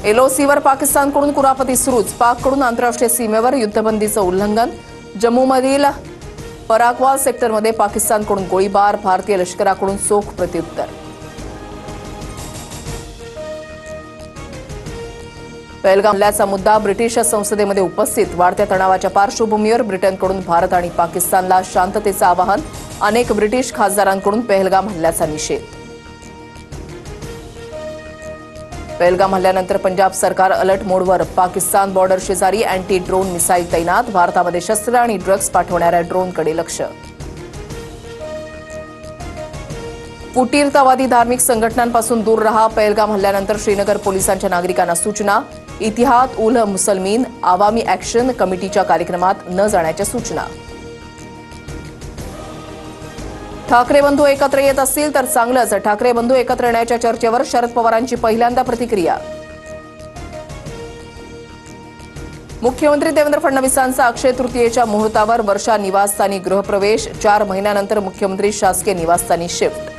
एलओसीवर पाकिस्तानकडून कुरापती सुरूच. पाककडून आंतरराष्ट्रीय सीमेवर युद्धबंदीचं उल्लंघन. जम्मूमधील पराक्वा सेक्टरमध्ये पाकिस्तानकडून गोळीबार. भारतीय लष्कराकडून चोख प्रत्युत्तर. पहलगाम हल्ल्याचा मुद्दा ब्रिटिश संसदेमध्ये उपस्थित. वाढत्या तणावाच्या पार्श्वभूमीवर ब्रिटनकडून भारत आणि पाकिस्तानला शांततेचं आवाहन. अनेक ब्रिटिश खासदारांकडून पहलगाम हल्ल्याचा निषेध. पहलगाम हल्ल्यानंतर पंजाब सरकार अलर्ट मोडवर. पाकिस्तान बॉर्डर शेजारी अँटी ड्रोन मिसाईल तैनात. भारतामध्ये शस्त्र आणि ड्रग्ज पाठवणाऱ्या ड्रोनकडे लक्ष. फुटीरतावादी धार्मिक संघटनांपासून दूर रहा. पहलगाम हल्ल्यानंतर श्रीनगर पोलिसांच्या नागरिकांना सूचना. इतिहाद उल मुसलमीन आवामी ॲक्शन कमिटीच्या कार्यक्रमात न जाण्याच्या सूचना. ठाकरे बंधू एकत्र येत असतील तर चांगलंच. ठाकरे बंधू एकत्र येण्याच्या चर्चेवर शरद पवारांची पहिल्यांदा प्रतिक्रिया. मुख्यमंत्री देवेंद्र फडणवीसांचा अक्षय तृतीयेच्या मुहूर्तावर वर्षा निवासस्थानी गृहप्रवेश. 4 महिन्यानंतर मुख्यमंत्री शासकीय निवासस्थानी शिफ्ट.